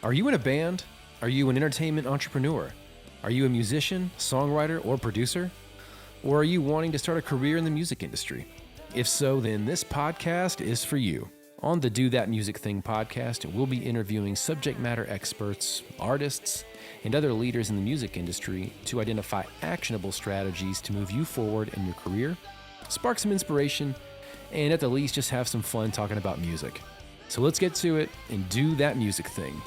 Are you in a band? Are you an entertainment entrepreneur? Are you a musician, songwriter, or producer? Or are you wanting to start a career in the music industry? If so, then this podcast is for you. On the Do That Music Thing podcast, we'll be interviewing subject matter experts, artists, and other leaders in the music industry to identify actionable strategies to move you forward in your career, spark some inspiration, and at the least just have some fun talking about music. So let's get to it and do that music thing.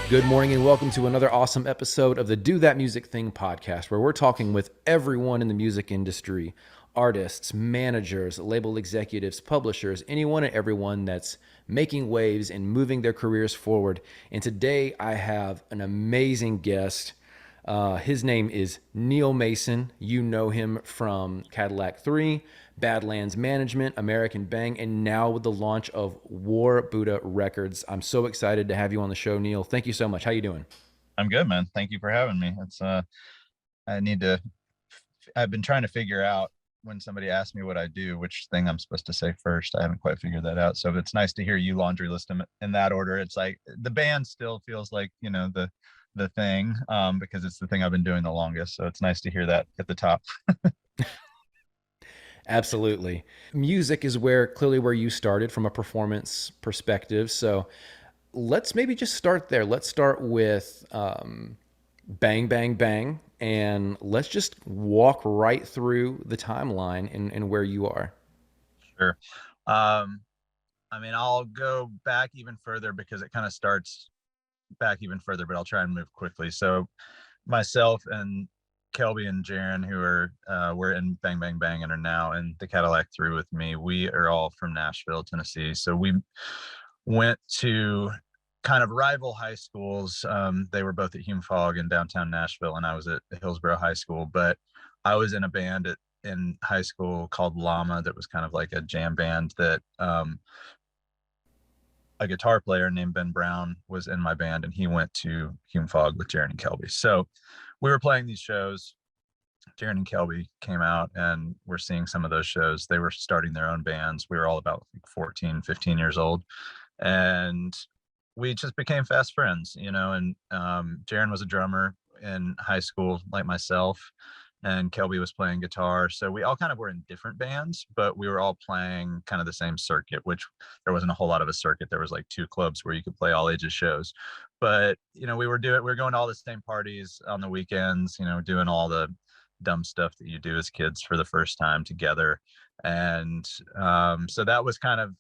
Good morning and welcome to another awesome episode of the Do That Music Thing podcast, where we're talking with everyone in the music industry, artists, managers, label executives, publishers, anyone and everyone that's making waves and moving their careers forward. And today I have an amazing guest. His name is Neil Mason. You know him from Cadillac Three, Badlands Management, American Bang, and now with the launch of War Buddha Records. I'm so excited to have you on the show, Neil. Thank you so much. How you doing? I'm good, man. Thank you for having me. I've been trying to figure out when somebody asks me what I do, which thing I'm supposed to say first. I haven't quite figured that out. So it's nice to hear you laundry list them in that order. It's like the band still feels like, the thing, because it's the thing I've been doing the longest. So it's nice to hear that at the top. Absolutely. Music is clearly where you started from a performance perspective. So let's maybe just start there. Let's start with Bang, Bang, Bang. And let's just walk right through the timeline and where you are. Sure. I'll go back even further because it kind of starts back even further, but I'll try and move quickly. So myself and Kelby and Jaren, who were in Bang Bang Bang and are now in the Cadillac Three with me, we are all from Nashville, Tennessee. So we went to kind of rival high schools. They were both at Hume Fogg in downtown Nashville, and I was at Hillsborough High School. But I was in a band in high school called Llama that was kind of like a jam band that a guitar player named Ben Brown was in my band, and he went to Hume Fogg with Jaren and Kelby. So we were playing these shows. Jaren and Kelby came out and we're seeing some of those shows. They were starting their own bands. We were all about 14, 15 years old. And we just became fast friends, and Jaren was a drummer in high school like myself, and Kelby was playing guitar. So we all kind of were in different bands, but we were all playing kind of the same circuit, which there wasn't a whole lot of a circuit. There was like 2 clubs where you could play all ages shows. But, we were going to all the same parties on the weekends, doing all the dumb stuff that you do as kids for the first time together. And so that was kind of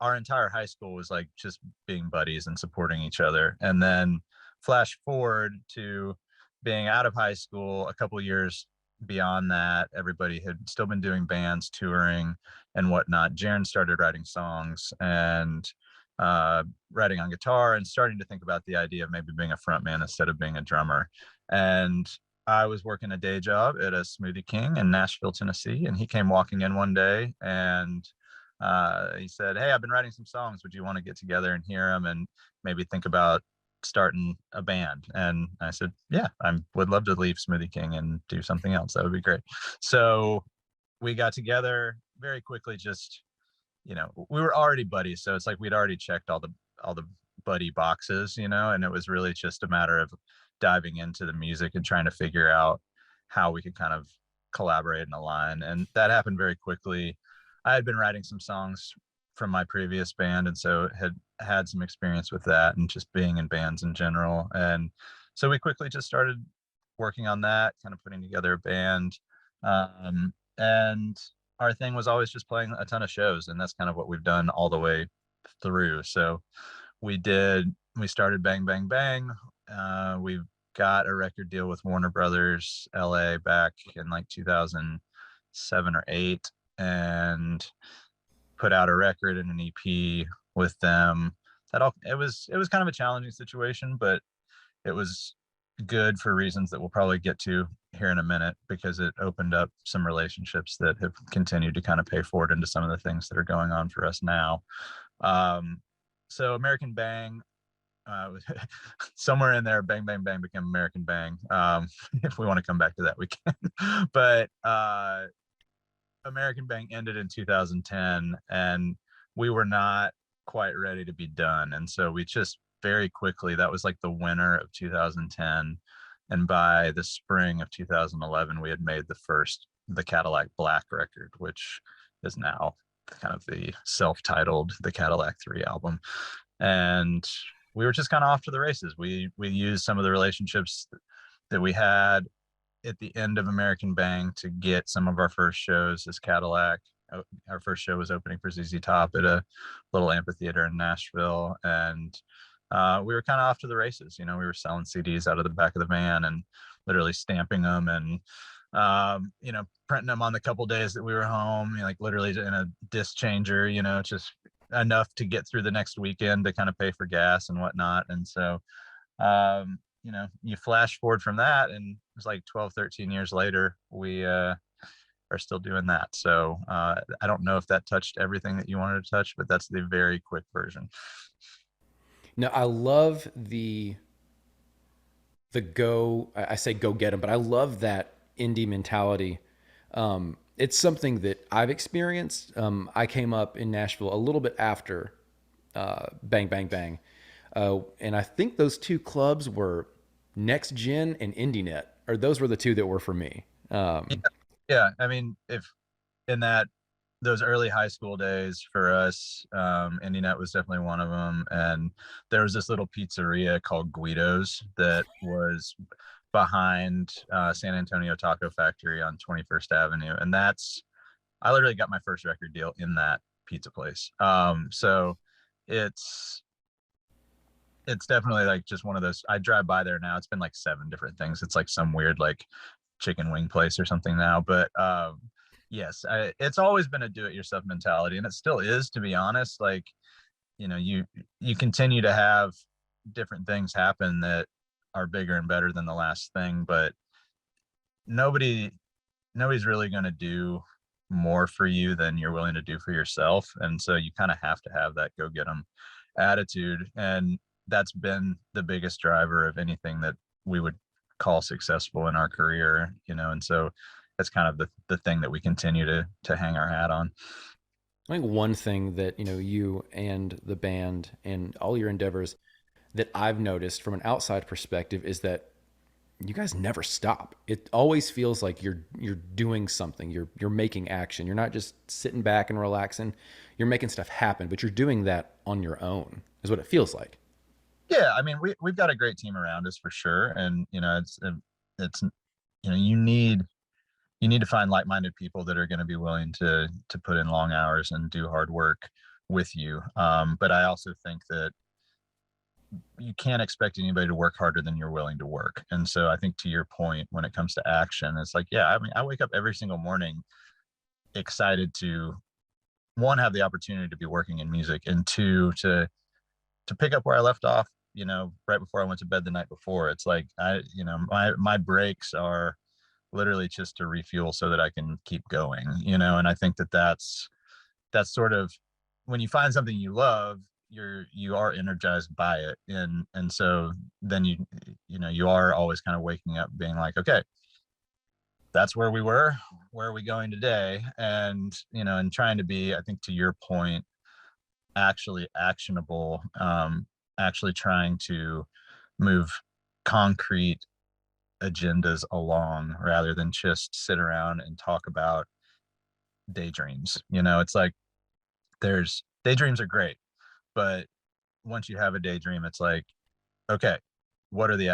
our entire high school, was like just being buddies and supporting each other. And then flash forward to being out of high school, a couple of years beyond that, everybody had still been doing bands, touring and whatnot. Jaren started writing songs and writing on guitar and starting to think about the idea of maybe being a frontman instead of being a drummer. And I was working a day job at a Smoothie King in Nashville, Tennessee. And he came walking in one day and he said, "Hey, I've been writing some songs. Would you want to get together and hear them and maybe think about starting a band?" And I said, "Yeah, I would love to leave Smoothie King and do something else. That would be great." So we got together very quickly. Just, we were already buddies. So it's like we'd already checked all the buddy boxes, and it was really just a matter of diving into the music and trying to figure out how we could kind of collaborate and align. And that happened very quickly. I had been writing some songs from my previous band, and so had some experience with that and just being in bands in general. And so we quickly just started working on that, kind of putting together a band. And our thing was always just playing a ton of shows, and that's kind of what we've done all the way through. So we started Bang Bang Bang. We got a record deal with Warner Brothers LA back in like 2007 or 8, and put out a record and an EP with them. It was kind of a challenging situation, but it was good for reasons that we'll probably get to here in a minute, because it opened up some relationships that have continued to kind of pay forward into some of the things that are going on for us now. So American Bang, somewhere in there, Bang Bang Bang became American Bang. If we want to come back to that, we can. But American Bang ended in 2010, and we were not quite ready to be done. And so we just very quickly, that was like the winter of 2010. And by the spring of 2011, we had made the Cadillac Black record, which is now kind of the self-titled The Cadillac Three album. And we were just kind of off to the races. We used some of the relationships that we had at the end of American Bang to get some of our first shows as Cadillac. Our first show was opening for ZZ Top at a little amphitheater in Nashville, and we were kind of off to the races. We were selling CDs out of the back of the van and literally stamping them and printing them on the couple days that we were home, like literally in a disc changer, just enough to get through the next weekend to kind of pay for gas and whatnot. And so you flash forward from that, and it was like 12, 13 years later, we are still doing that. So I don't know if that touched everything that you wanted to touch, but that's the very quick version. Now, I love I say go get them, but I love that indie mentality. It's something that I've experienced. I came up in Nashville a little bit after Bang Bang Bang. And I think those two clubs were Next Gen and IndieNet, or those were the two that were for me. Yeah. I mean, if in those early high school days for us, IndieNet was definitely one of them. And there was this little pizzeria called Guido's that was behind San Antonio Taco Factory on 21st Avenue. And I literally got my first record deal in that pizza place. So it's definitely like just one of those. I drive by there now. It's been like 7 different things. It's like some weird like chicken wing place or something now. But yes, it's always been a do-it-yourself mentality, and it still is, to be honest. Like, you continue to have different things happen that are bigger and better than the last thing, but nobody's really going to do more for you than you're willing to do for yourself. And so you kind of have to have that go get 'em attitude. And that's been the biggest driver of anything that we would call successful in our career, and so that's kind of the thing that we continue to hang our hat on. I think one thing that, you and the band and all your endeavors that I've noticed from an outside perspective is that you guys never stop. It always feels like you're doing something. You're making action. You're not just sitting back and relaxing. You're making stuff happen, but you're doing that on your own, is what it feels like. Yeah, I mean, we've got a great team around us for sure, and it's you need to find like-minded people that are going to be willing to put in long hours and do hard work with you. But I also think that you can't expect anybody to work harder than you're willing to work. And so I think, to your point, when it comes to action, it's like, yeah, I mean, I wake up every single morning excited to, one, have the opportunity to be working in music, and two, to pick up where I left off, right before I went to bed the night before. It's like, my breaks are literally just to refuel so that I can keep going, and I think that's sort of, when you find something you love, you are energized by it. And so then you are always kind of waking up being like, okay, that's where we were, where are we going today? And and trying to be, I think, to your point, actually actionable, actually trying to move concrete agendas along rather than just sit around and talk about daydreams. It's like, daydreams are great, but once you have a daydream, it's like, okay, what are the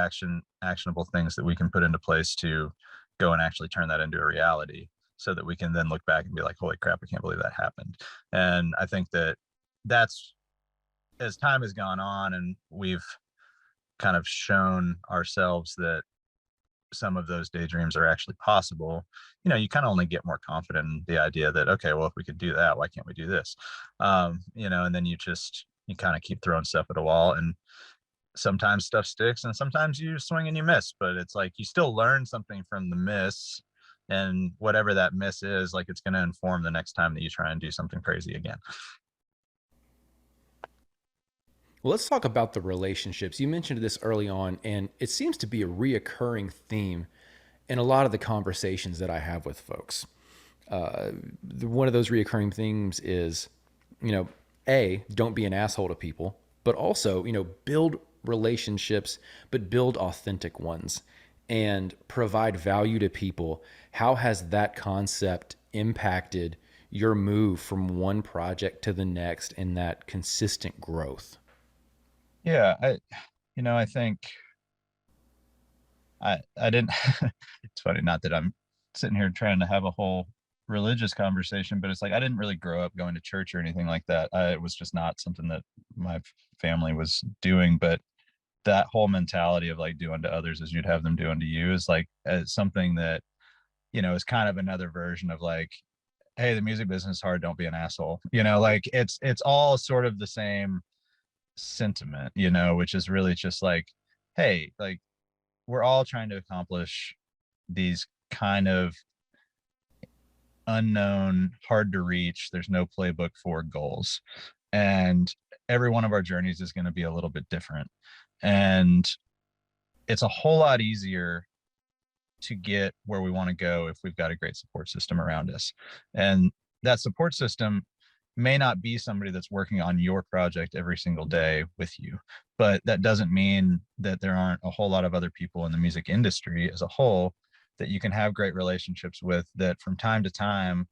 actionable things that we can put into place to go and actually turn that into a reality, so that we can then look back and be like, holy crap, I can't believe that happened. And I think that's, as time has gone on and we've kind of shown ourselves that some of those daydreams are actually possible, you kind of only get more confident in the idea that, okay, well, if we could do that, why can't we do this? And then you kind of keep throwing stuff at a wall, and sometimes stuff sticks and sometimes you swing and you miss, but it's like, you still learn something from the miss, and whatever that miss is, like, it's going to inform the next time that you try and do something crazy again. Well, let's talk about the relationships. You mentioned this early on, and it seems to be a reoccurring theme in a lot of the conversations that I have with folks. one of those reoccurring themes is, don't be an asshole to people, but also, build relationships, but build authentic ones and provide value to people. How has that concept impacted your move from one project to the next and that consistent growth? Yeah, I think I didn't. It's funny, not that I'm sitting here trying to have a whole religious conversation, but it's like I didn't really grow up going to church or anything like that. It was just not something that my family was doing. But that whole mentality of like doing to others as you'd have them do unto you is like something that is kind of another version of like, hey, the music business is hard, don't be an asshole. Like it's all sort of the same sentiment, which is really just like, hey, like we're all trying to accomplish these kind of unknown, hard to reach, there's no playbook for goals. And every one of our journeys is going to be a little bit different. And it's a whole lot easier to get where we want to go if we've got a great support system around us. And that support system may not be somebody that's working on your project every single day with you, but that doesn't mean that there aren't a whole lot of other people in the music industry as a whole that you can have great relationships with, that from time to time,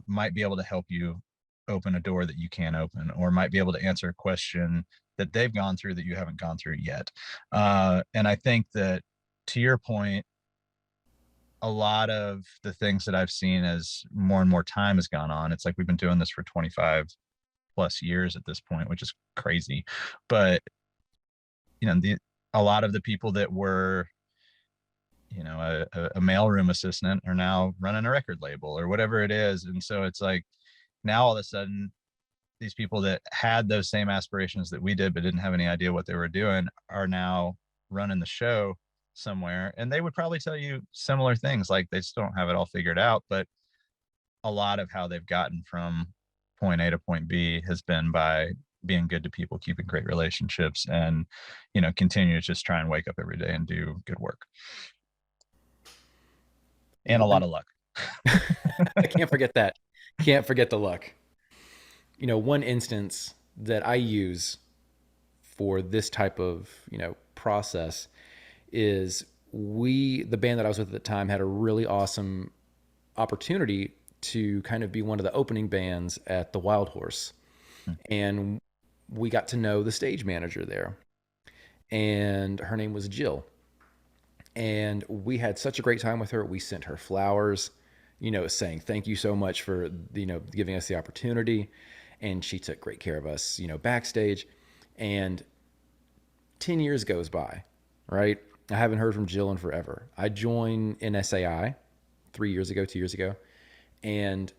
might be able to help you open a door that you can't open, or might be able to answer a question that they've gone through that you haven't gone through yet. And I think that, to your point, a lot of the things that I've seen as more and more time has gone on, it's like we've been doing this for 25 plus years at this point, which is crazy. But a lot of the people that were a mailroom assistant are now running a record label or whatever it is. And so it's like now all of a sudden these people that had those same aspirations that we did but didn't have any idea what they were doing are now running the show somewhere, and they would probably tell you similar things, like they still don't have it all figured out, but a lot of how they've gotten from point A to point B has been by being good to people, keeping great relationships, and continue to just try and wake up every day and do good work. And a lot of luck. I can't forget that. Can't forget the luck. One instance that I use for this type of, process is the band that I was with at the time had a really awesome opportunity to kind of be one of the opening bands at the Wild Horse. And we got to know the stage manager there. And her name was Jill. And we had such a great time with her. We sent her flowers, saying thank you so much for, giving us the opportunity. And she took great care of us, backstage. And 10 years goes by, right? I haven't heard from Jill in forever. I joined NSAI 2 years ago. And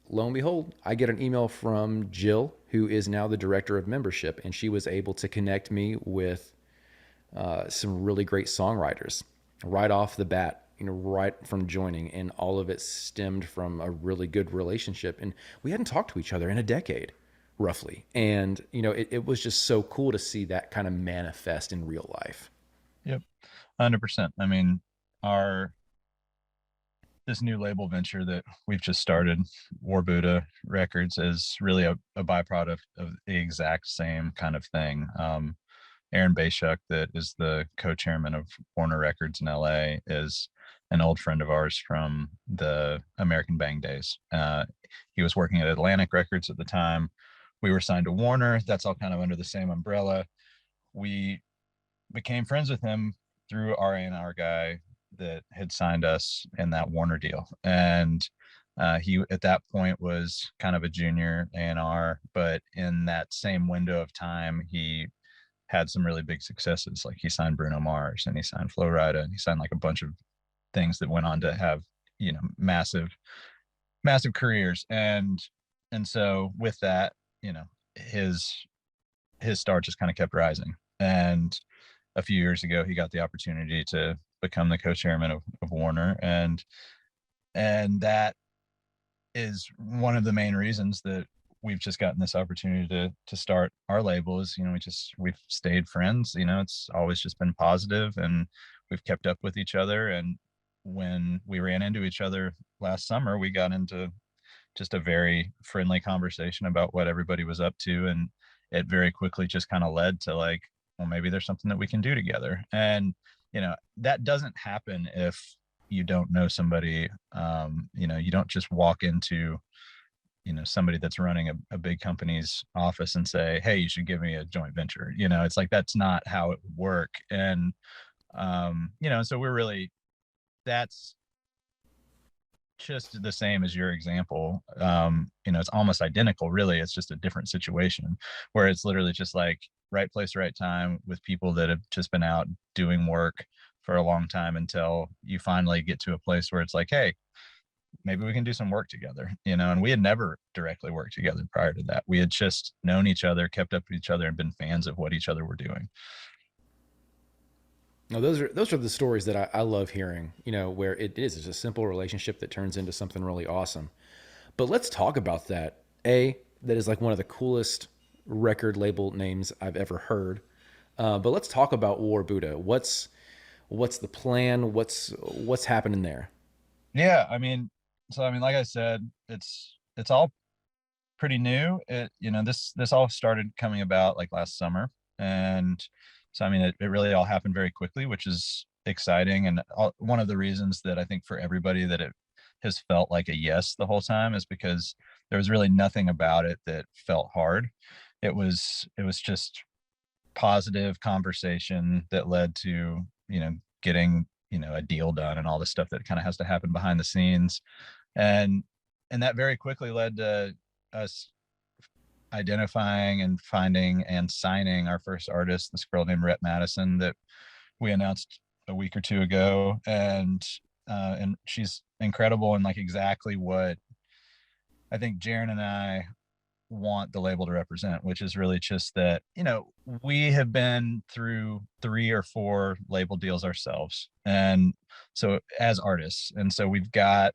lo and behold, I get an email from Jill, who is now the director of membership. And she was able to connect me with some really great songwriters right off the bat, right from joining. And all of it stemmed from a really good relationship. And we hadn't talked to each other in a decade, roughly. And, it was just so cool to see that kind of manifest in real life. Yep. 100%. I mean, this new label venture that we've just started, War Buddha Records, is really a byproduct of the exact same kind of thing. Aaron Bayshuk, that is the co-chairman of Warner Records in LA, is an old friend of ours from the American Bang days. He was working at Atlantic Records at the time. We were signed to Warner. That's all kind of under the same umbrella. We became friends with him through our A&R guy that had signed us in that Warner deal. And he, at that point, was kind of a junior A&R, but in that same window of time, he had some really big successes. Like he signed Bruno Mars, and he signed Flo Rida, and he signed like a bunch of things that went on to have, massive careers. And so with that, his star just kind of kept rising. And a few years ago, he got the opportunity to become the co-chairman of Warner. And that is one of the main reasons that we've just gotten this opportunity to start our label. Is we've stayed friends. It's always just been positive, and we've kept up with each other. And when we ran into each other last summer, we got into just a very friendly conversation about what everybody was up to. And it very quickly just kind of led to like, well, maybe there's something that we can do together. And, that doesn't happen if you don't know somebody. You don't just walk into, somebody that's running a big company's office and say, hey, you should give me a joint venture. It's like, that's not how it would work. And, so we're really, that's just the same as your example. It's almost identical, really. It's just a different situation where it's literally just like right place, right time with people that have just been out doing work for a long time until you finally get to a place where it's like, hey, maybe we can do some work together, and we had never directly worked together prior to that. We had just known each other, kept up with each other, and been fans of what each other were doing. No, those are the stories that I love hearing, where it's a simple relationship that turns into something really awesome. But let's talk about that. That is like one of the coolest record label names I've ever heard. But let's talk about War Buddha. What's the plan? What's happening there? Yeah, like I said, it's all pretty new. This all started coming about like last summer, and so it really all happened very quickly, which is exciting. And one of the reasons that I think for everybody that it has felt like a yes the whole time is because there was really nothing about it that felt hard. It was just positive conversation that led to getting a deal done and all the stuff that kind of has to happen behind the scenes. And that very quickly led to us identifying and finding and signing our first artist, this girl named Rhett Madison, that we announced a week or two ago. And she's incredible and like exactly what I think Jaren and I want the label to represent, which is really just that, we have been through 3 or 4 label deals ourselves. And so as artists, and so we've got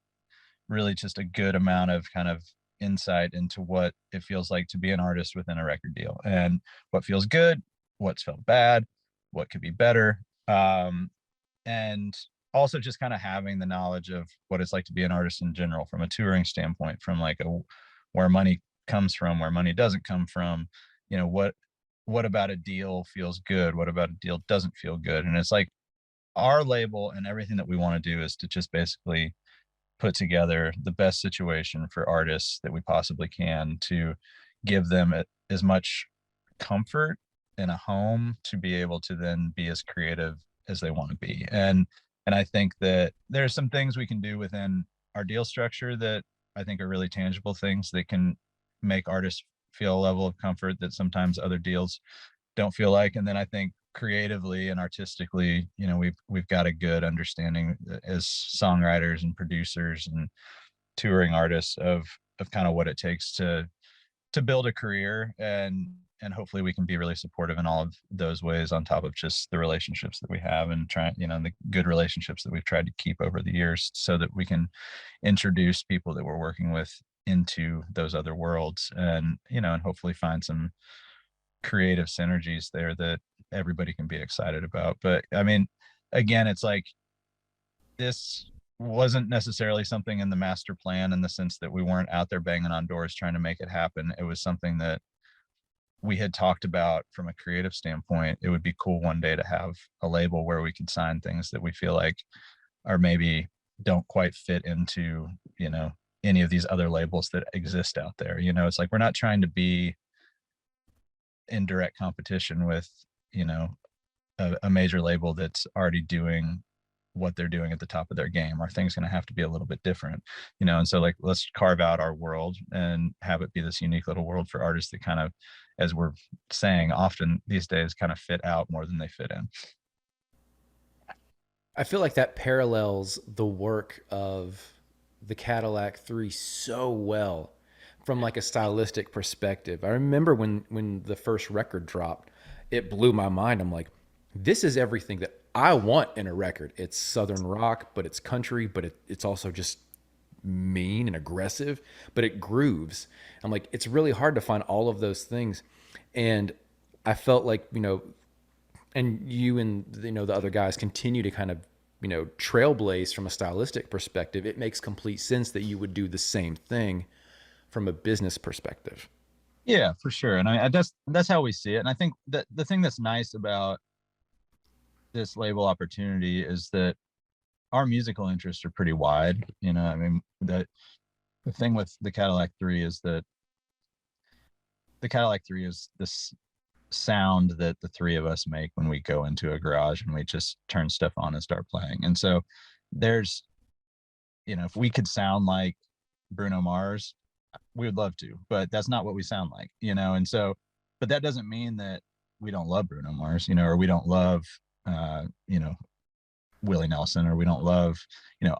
really just a good amount of kind of insight into what it feels like to be an artist within a record deal and what feels good, what's felt bad, what could be better. And also just kind of having the knowledge of what it's like to be an artist in general from a touring standpoint, from like where money comes from, where money doesn't come from, what about a deal feels good, what about a deal doesn't feel good. And it's like our label and everything that we want to do is to just basically put together the best situation for artists that we possibly can, to give them as much comfort in a home to be able to then be as creative as they want to be. And I think that there's some things we can do within our deal structure that I think are really tangible things that can make artists feel a level of comfort that sometimes other deals don't feel like. And then I think creatively and artistically, we've got a good understanding as songwriters and producers and touring artists of kind of what it takes to build a career. And hopefully we can be really supportive in all of those ways, on top of just the relationships that we have and the good relationships that we've tried to keep over the years, so that we can introduce people that we're working with into those other worlds, and hopefully find some creative synergies there that everybody can be excited about. But again, it's like, this wasn't necessarily something in the master plan, in the sense that we weren't out there banging on doors trying to make it happen. It was something that we had talked about from a creative standpoint. It would be cool one day to have a label where we could sign things that we feel like are maybe don't quite fit into any of these other labels that exist out there. It's like, we're not trying to be in direct competition with a major label that's already doing what they're doing at the top of their game. Our thing's going to have to be a little bit different, and so, like, let's carve out our world and have it be this unique little world for artists that kind of, as we're saying often these days, kind of fit out more than they fit in. I feel like that parallels the work of the Cadillac Three so well from like a stylistic perspective. I remember when the first record dropped, it blew my mind. I'm like, this is everything that I want in a record. It's Southern rock, but it's country, but it's also just mean and aggressive, but it grooves. I'm like, it's really hard to find all of those things. And I felt like, and you and the other guys continue to kind of trailblaze from a stylistic perspective, it makes complete sense that you would do the same thing from a business perspective. Yeah, for sure. And that's how we see it. And I think that the thing that's nice about this label opportunity is that our musical interests are pretty wide. I mean, the thing with the Cadillac Three is that the Cadillac Three is this sound that the three of us make when we go into a garage and we just turn stuff on and start playing. And so there's, if we could sound like Bruno Mars, we would love to, but that's not what we sound like, and so, but that doesn't mean that we don't love Bruno Mars, or we don't love, Willie Nelson, or we don't love,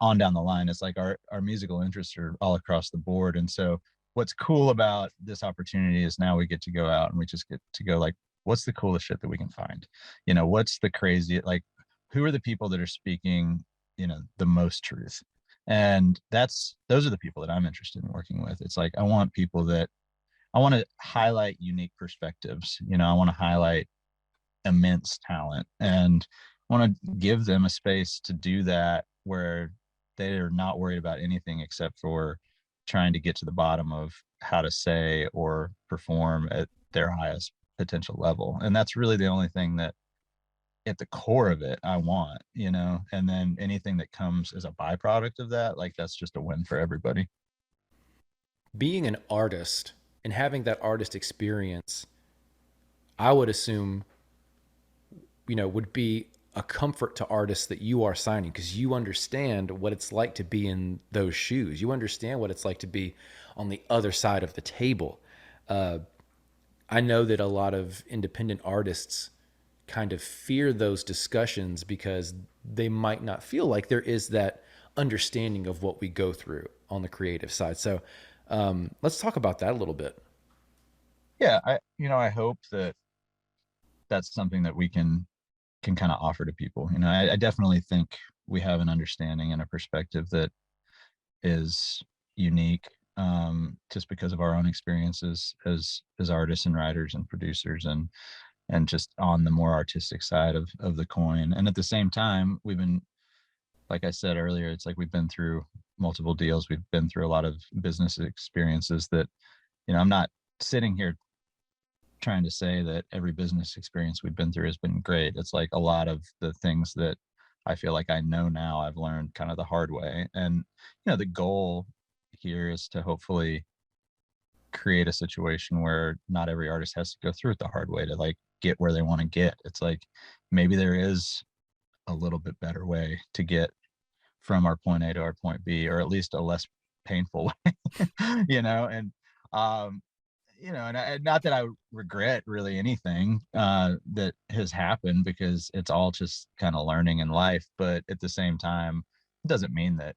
on down the line. It's like our musical interests are all across the board. And so what's cool about this opportunity is now we get to go out and we just get to go like, what's the coolest shit that we can find? What's the crazy, like, who are the people that are speaking, the most truth? And those are the people that I'm interested in working with. It's like, I want to highlight unique perspectives. I want to highlight immense talent, and I want to give them a space to do that where they are not worried about anything except for trying to get to the bottom of how to say or perform at their highest potential level. And that's really the only thing that at the core of it I want, and then anything that comes as a byproduct of that, like, that's just a win for everybody. Being an artist and having that artist experience, I would assume, would be a comfort to artists that you are signing, because you understand what it's like to be in those shoes. You understand what it's like to be on the other side of the table. I know that a lot of independent artists kind of fear those discussions because they might not feel like there is that understanding of what we go through on the creative side. So let's talk about that a little bit. Yeah, I hope that that's something that we can kind of offer to people. I definitely think we have an understanding and a perspective that is unique, just because of our own experiences as artists and writers and producers, and just on the more artistic side of the coin. And at the same time, we've been, like I said earlier, it's like we've been through multiple deals. We've been through a lot of business experiences that, I'm not sitting here trying to say that every business experience we've been through has been great. It's like a lot of the things that I feel like I know now, I've learned kind of the hard way. And, the goal here is to hopefully create a situation where not every artist has to go through it the hard way to like get where they want to get. It's like, maybe there is a little bit better way to get from our point A to our point B, or at least a less painful way, and and not that I regret really anything that has happened, because it's all just kind of learning in life. But at the same time, it doesn't mean that,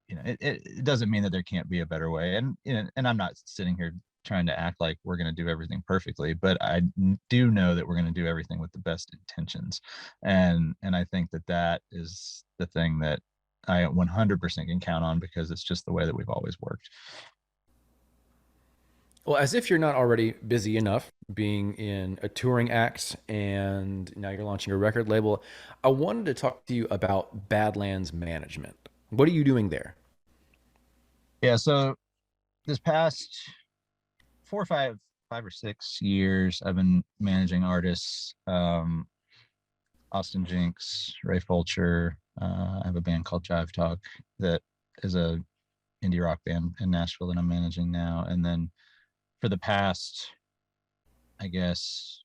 it doesn't mean that there can't be a better way. And, and I'm not sitting here trying to act like we're going to do everything perfectly, but I do know that we're going to do everything with the best intentions. And I think that is the thing that I 100% can count on, because it's just the way that we've always worked. Well, as if you're not already busy enough being in a touring act and now you're launching a record label, I wanted to talk to you about Badlands Management. What are you doing there? Yeah. So this past 5 or 6 years, I've been managing artists, Austin Jenckes, Ray Fulcher. I have a band called Jive Talk that is a indie rock band in Nashville that I'm managing now. And then for the past, I guess,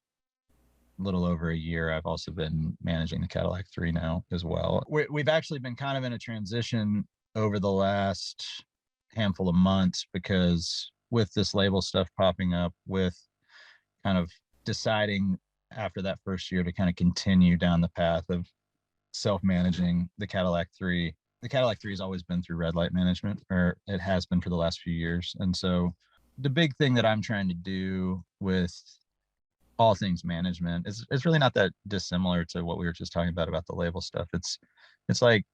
a little over a year, I've also been managing the Cadillac Three now as well. We've actually been kind of in a transition over the last handful of months, because with this label stuff popping up, with kind of deciding after that first year to kind of continue down the path of self-managing the Cadillac Three. The Cadillac Three has always been through Red Light Management, or it has been for the last few years. And so the big thing that I'm trying to do with all things management is really not that dissimilar to what we were just talking about the label stuff. It's like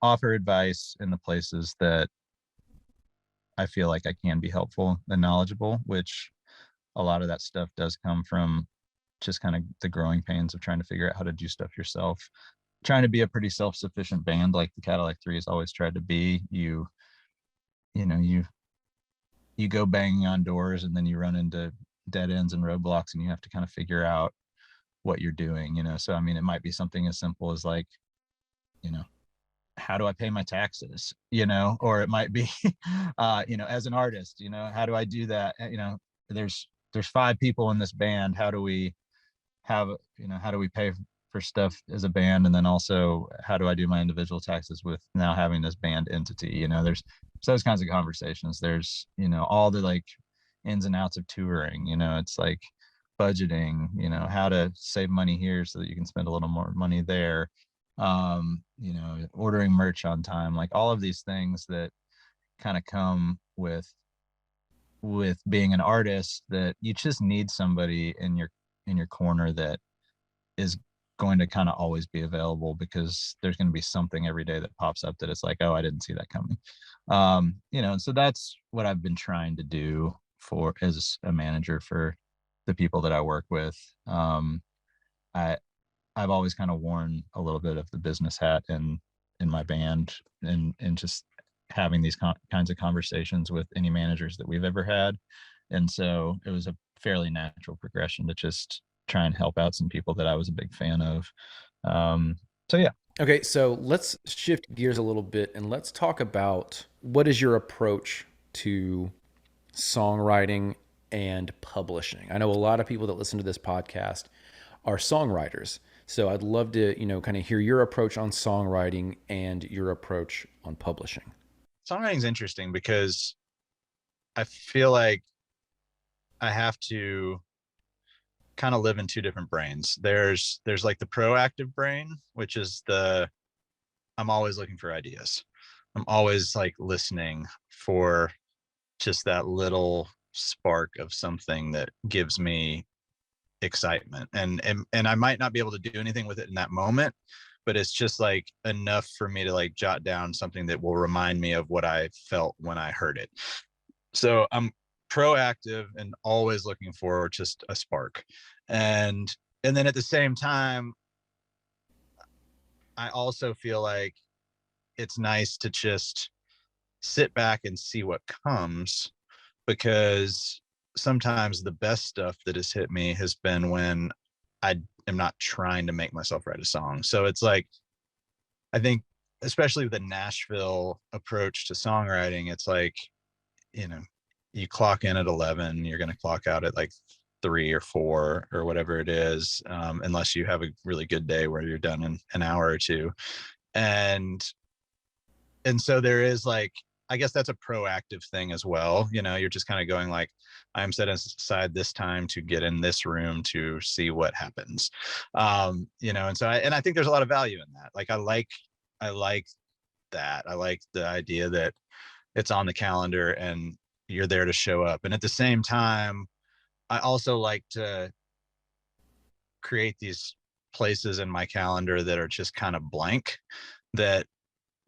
offer advice in the places that I feel like I can be helpful and knowledgeable, which a lot of that stuff does come from just kind of the growing pains of trying to figure out how to do stuff yourself. trying to be a pretty self-sufficient band like the Cadillac Three has always tried to be. You go banging on doors, and then you run into dead ends and roadblocks, and you have to kind of figure out what you're doing, so I mean, it might be something as simple as like, you know how do I pay my taxes, or it might be as an artist, how do I do that? There's 5 people in this band. How do we pay for stuff as a band? And then also, how do I do my individual taxes with now having this band entity? There's those kinds of conversations. There's all the like ins and outs of touring. It's like budgeting, how to save money here so that you can spend a little more money there. Ordering merch on time, like all of these things that kind of come with being an artist, that you just need somebody in your corner that is going to kind of always be available, because there's going to be something every day that pops up that it's like, oh, I didn't see that coming. And so that's what I've been trying to do as a manager for the people that I work with. I've always kind of worn a little bit of the business hat in my band, and just having these kinds of conversations with any managers that we've ever had. And so it was a fairly natural progression to just try and help out some people that I was a big fan of. So yeah. Okay, so let's shift gears a little bit and let's talk about what is your approach to songwriting and publishing. I know a lot of people that listen to this podcast are songwriters. So I'd love to, kind of hear your approach on songwriting and your approach on publishing. Songwriting is interesting because I feel like I have to kind of live in 2 different brains. There's like the proactive brain, which is I'm always looking for ideas. I'm always like listening for just that little spark of something that gives me excitement, and I might not be able to do anything with it in that moment, but it's just like enough for me to like jot down something that will remind me of what I felt when I heard it. So I'm proactive and always looking for just a spark, and then at the same time, I also feel like it's nice to just sit back and see what comes, because sometimes the best stuff that has hit me has been when I am not trying to make myself write a song. So it's like, I think, especially with the Nashville approach to songwriting, it's like, you clock in at 11, you're going to clock out at like 3 or 4 or whatever it is, unless you have a really good day where you're done in an hour or 2. And so there is like, I guess that's a proactive thing as well. You're just kind of going like, I'm setting aside this time to get in this room to see what happens. And so I think there's a lot of value in that. Like, I like that. I like the idea that it's on the calendar and you're there to show up. And at the same time, I also like to create these places in my calendar that are just kind of blank, that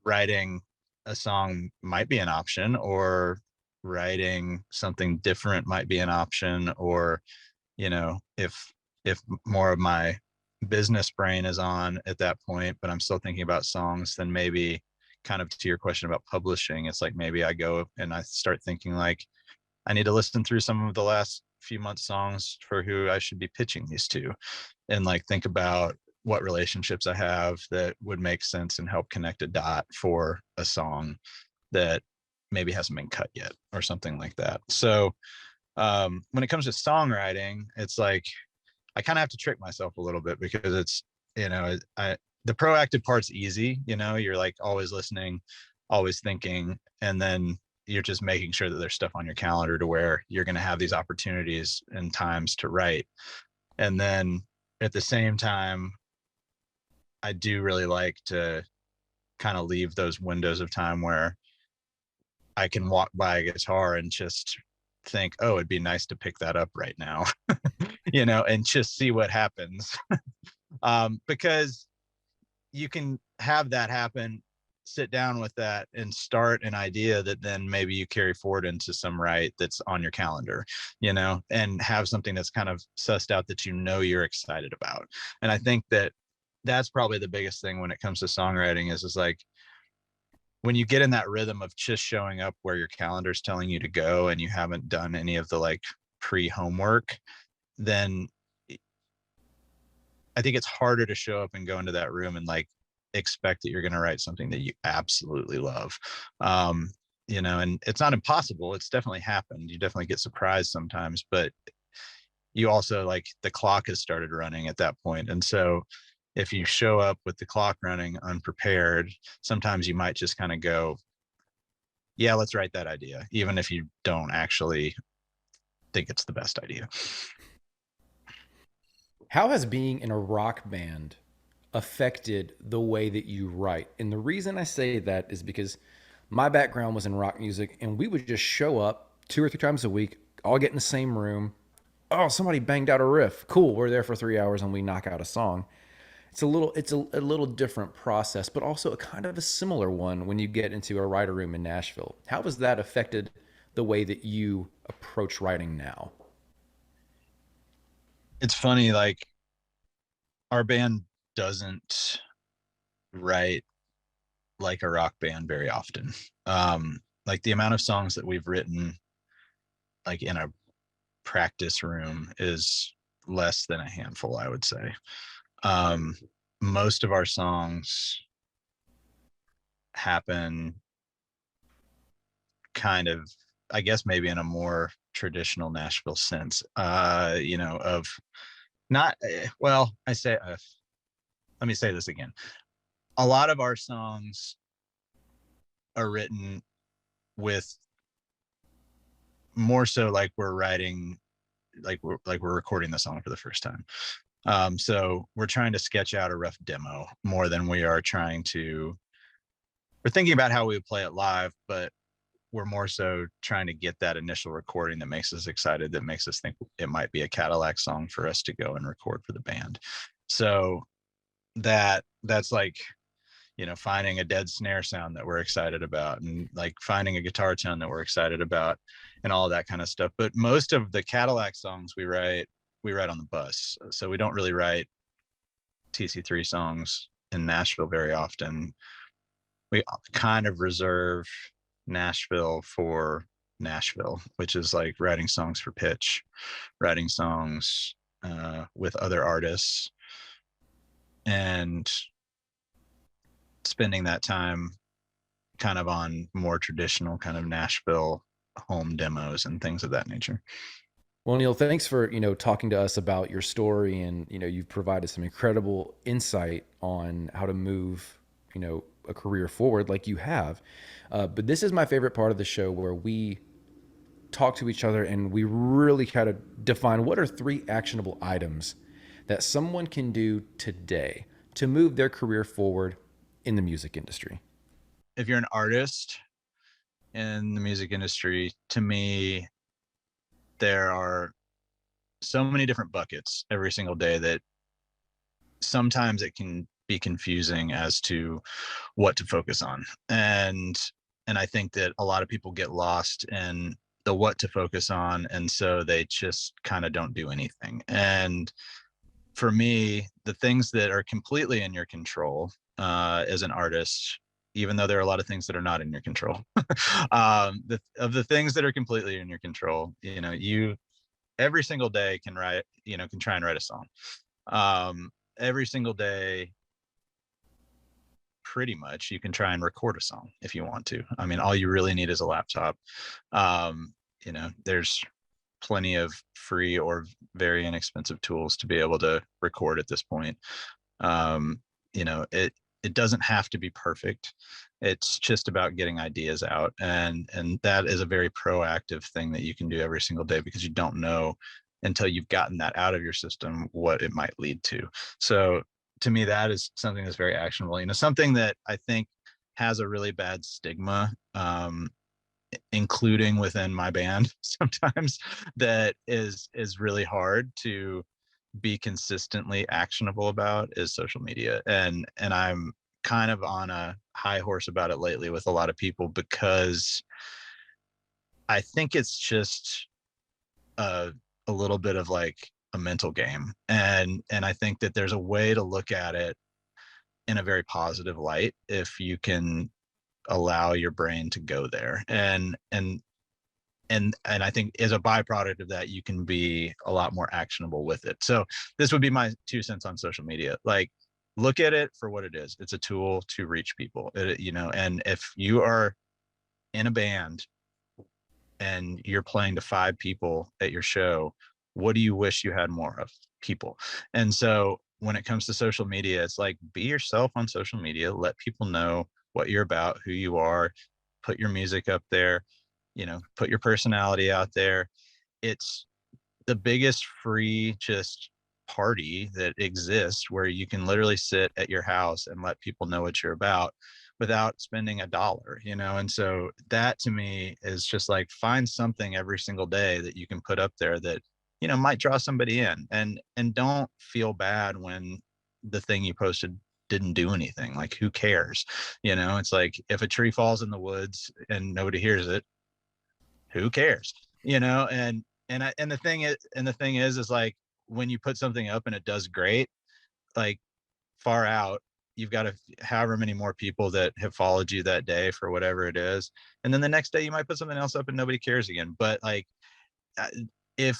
writing a song might be an option, or writing something different might be an option, or if more of my business brain is on at that point, but I'm still thinking about songs, then maybe, kind of to your question about publishing, it's like maybe I go and I start thinking like, I need to listen through some of the last few months' songs for who I should be pitching these to, and like think about what relationships I have that would make sense and help connect a dot for a song that maybe hasn't been cut yet, or something like that. So when it comes to songwriting, it's like, I kind of have to trick myself a little bit, because it's, the proactive part's easy, you're like always listening, always thinking, and then you're just making sure that there's stuff on your calendar to where you're going to have these opportunities and times to write. And then at the same time, I do really like to kind of leave those windows of time where I can walk by a guitar and just think, oh, it'd be nice to pick that up right now, and just see what happens. Because you can have that happen, sit down with that and start an idea that then maybe you carry forward into some write that's on your calendar, and have something that's kind of sussed out that you're excited about. And I think that that's probably the biggest thing when it comes to songwriting is like when you get in that rhythm of just showing up where your calendar's telling you to go and you haven't done any of the like pre-homework, then I think it's harder to show up and go into that room and like expect that you're going to write something that you absolutely love. And it's not impossible. It's definitely happened. You definitely get surprised sometimes, but you also like the clock has started running at that point. And so if you show up with the clock running unprepared, sometimes you might just kind of go, yeah, let's write that idea, even if you don't actually think it's the best idea. How has being in a rock band affected the way that you write? And the reason I say that is because my background was in rock music, and we would just show up 2 or 3 times a week, all get in the same room. Oh, somebody banged out a riff. Cool. We're there for 3 hours and we knock out a song. It's a little different process, but also a kind of a similar one when you get into a writer room in Nashville. How has that affected the way that you approach writing now? It's funny, like our band doesn't write like a rock band very often. Like the amount of songs that we've written like in a practice room is less than a handful, I would say. um Most of our songs happen kind of, I guess, maybe in a more traditional Nashville sense, of not well, I say let me say this again. A lot of our songs are written with more so like we're writing, like we're recording the song for the first time. So we're trying to sketch out a rough demo more than we are trying to. We're thinking about how we would play it live, but we're more so trying to get that initial recording that makes us excited, that makes us think it might be a Cadillac song for us to go and record for the band. So that's like, finding a dead snare sound that we're excited about, and like finding a guitar tone that we're excited about, and all of that kind of stuff. But most of the Cadillac songs we write on the bus. So we don't really write TC3 songs in Nashville very often. We kind of reserve Nashville for Nashville, which is like writing songs for pitch, writing songs with other artists, and spending that time kind of on more traditional kind of Nashville home demos and things of that nature. Well, Neil, thanks for, talking to us about your story, and, you've provided some incredible insight on how to move, a career forward like you have. But this is my favorite part of the show, where we talk to each other and we really kind of define what are 3 actionable items that someone can do today to move their career forward in the music industry. If you're an artist in the music industry, to me, there are so many different buckets every single day that sometimes it can be confusing as to what to focus on. And I think that a lot of people get lost in the what to focus on, and so they just kind of don't do anything. And for me, the things that are completely in your control as an artist, even though there are a lot of things that are not in your control, of the things that are completely in your control, you every single day can write, can try and write a song. Every single day, pretty much, you can try and record a song if you want to. I mean, all you really need is a laptop. There's plenty of free or very inexpensive tools to be able to record at this point. It doesn't have to be perfect. It's just about getting ideas out, and that is a very proactive thing that you can do every single day, because you don't know until you've gotten that out of your system what it might lead to. So to me, that is something that's very actionable. Something that I think has a really bad stigma, including within my band sometimes, that is really hard to be consistently actionable about, is social media. And I'm kind of on a high horse about it lately with a lot of people, because I think it's just a little bit of like a mental game. And I think that there's a way to look at it in a very positive light if you can allow your brain to go there. And I think as a byproduct of that, you can be a lot more actionable with it. So this would be my 2 cents on social media. Like, look at it for what it is. It's a tool to reach people, and if you are in a band and you're playing to 5 people at your show, what do you wish you had more of? People. And so when it comes to social media, it's like, be yourself on social media, let people know what you're about, who you are, put your music up there, put your personality out there. It's the biggest free just party that exists, where you can literally sit at your house and let people know what you're about without spending a dollar. And so that to me is just like, find something every single day that you can put up there that might draw somebody in, and don't feel bad when the thing you posted didn't do anything. Like, who cares? It's like, if a tree falls in the woods and nobody hears it, who cares? And the thing is like, when you put something up and it does great, like, far out, you've got however many more people that have followed you that day for whatever it is, and then the next day you might put something else up and nobody cares again. But like, uh, if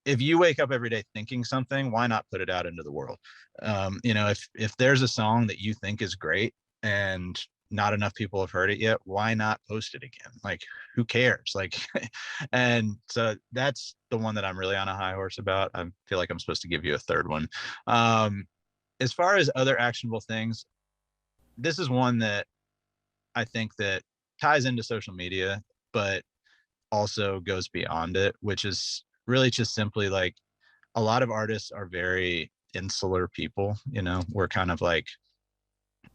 you wake up every day thinking something, why not put it out into the world? If there's a song that you think is great and not enough people have heard it yet, why not post it again? Like, who cares? Like, and so that's the one that I'm really on a high horse about. I feel like I'm supposed to give you a third one. As far as other actionable things, this is one that I think that ties into social media, but also goes beyond it, which is really just simply like, a lot of artists are very insular people. We're kind of like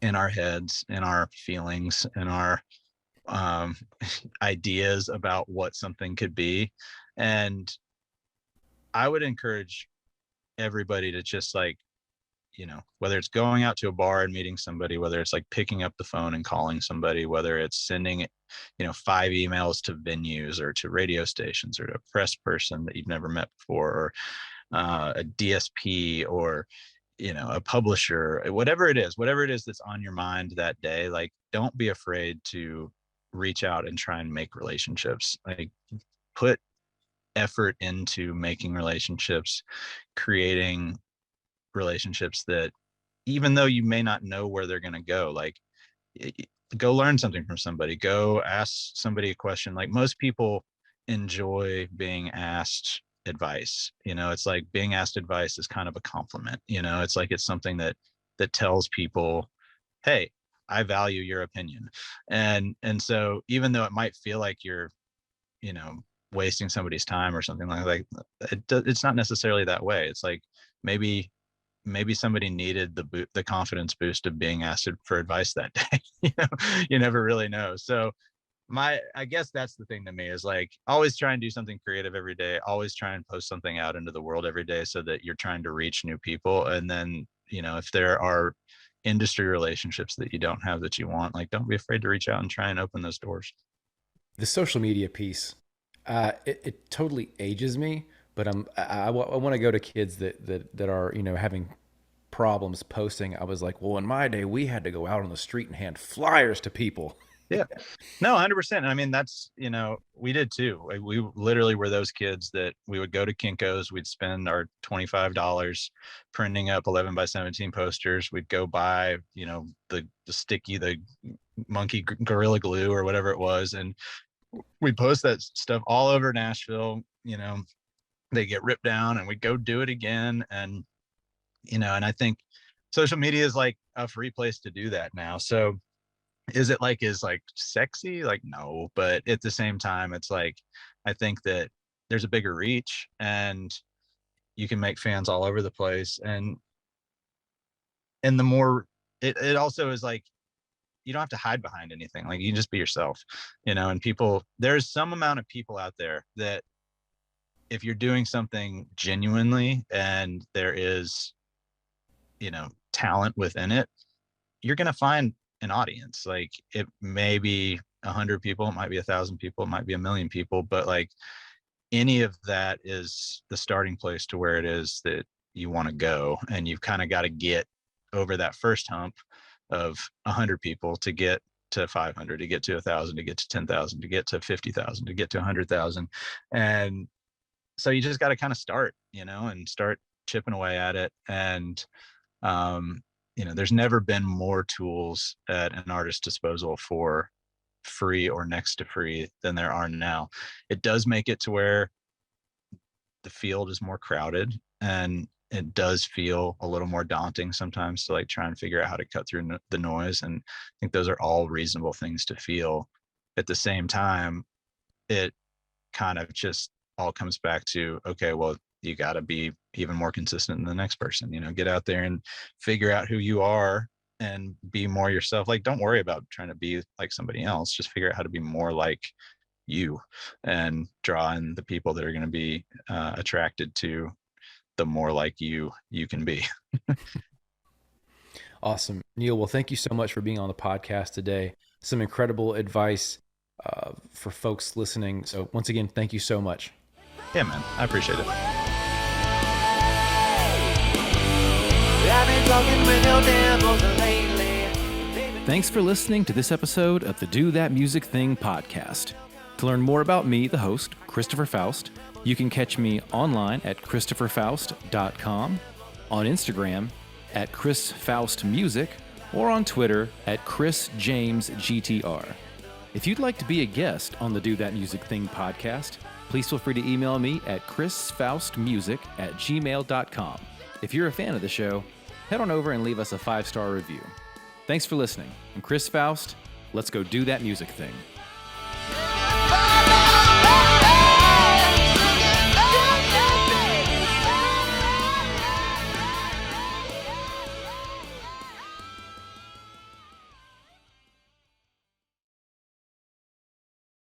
in our heads, in our feelings, in our um, ideas about what something could be. And I would encourage everybody to just like, whether it's going out to a bar and meeting somebody, whether it's like picking up the phone and calling somebody, whether it's sending, 5 emails to venues or to radio stations or to a press person that you've never met before, or a DSP, or, a publisher, whatever it is that's on your mind that day. Like, don't be afraid to reach out and try and make relationships. Like, put effort into making relationships, creating relationships that, even though you may not know where they're going to go, like, go learn something from somebody, go ask somebody a question. Like, most people enjoy being asked advice. It's like, being asked advice is kind of a compliment. It's like, it's something that tells people, hey, I value your opinion. And so, even though it might feel like you're, you know wasting somebody's time or something like that, it's not necessarily that way. It's like, maybe somebody needed the confidence boost of being asked for advice that day. You never really know. So I guess that's the thing to me, is like, always try and do something creative every day, always try and post something out into the world every day, so that you're trying to reach new people. And then, if there are industry relationships that you don't have that you want, like, don't be afraid to reach out and try and open those doors. The social media piece, it totally ages me, but I want to go to kids that are, having problems posting. I was like, well, in my day, we had to go out on the street and hand flyers to people. Yeah, no, 100%. I mean, that's, we did too. We literally were those kids that we would go to Kinko's, we'd spend our $25 printing up 11 by 17 posters. We'd go buy, the monkey gorilla glue or whatever it was, and we'd post that stuff all over Nashville. They get ripped down, and we'd go do it again. And I think social media is like a free place to do that now. So is it like, sexy? Like, no, but at the same time, it's like, I think that there's a bigger reach, and you can make fans all over the place. And the more, it also is like, you don't have to hide behind anything. Like, you can just be yourself, and there's some amount of people out there that, if you're doing something genuinely and there is, talent within it, you're going to find an audience. Like, it may be 100 people, it might be 1,000 people, it might be 1,000,000 people, but like, any of that is the starting place to where it is that you want to go. And you've kind of got to get over that first hump, of 100 people to get to 500, to get to 1,000, to get to 10,000, to get to 50,000, to get to 100,000. And so you just got to kind of start, and start chipping away at it. And, there's never been more tools at an artist's disposal for free or next to free than there are now. It does make it to where the field is more crowded, and it does feel a little more daunting sometimes to like try and figure out how to cut through the noise. And I think those are all reasonable things to feel. At the same time, it kind of just all comes back to, okay, well, you got to be even more consistent than the next person, get out there and figure out who you are and be more yourself. Like, don't worry about trying to be like somebody else. Just figure out how to be more like you, and draw in the people that are going to be attracted to the more like you can be. Awesome. Neil, well, thank you so much for being on the podcast today. Some incredible advice for folks listening. So once again, thank you so much. Yeah, man, I appreciate it. Thanks for listening to this episode of the Do That Music Thing podcast. To learn more about me, the host, Christopher Foust, you can catch me online at christopherfoust.com, on Instagram at chrisfaustmusic, or on Twitter at chrisjamesgtr. If you'd like to be a guest on the Do That Music Thing podcast, please feel free to email me at chrisfaustmusic@gmail.com. If you're a fan of the show, head on over and leave us a 5-star review. Thanks for listening. I'm Chris Foust. Let's go do that music thing.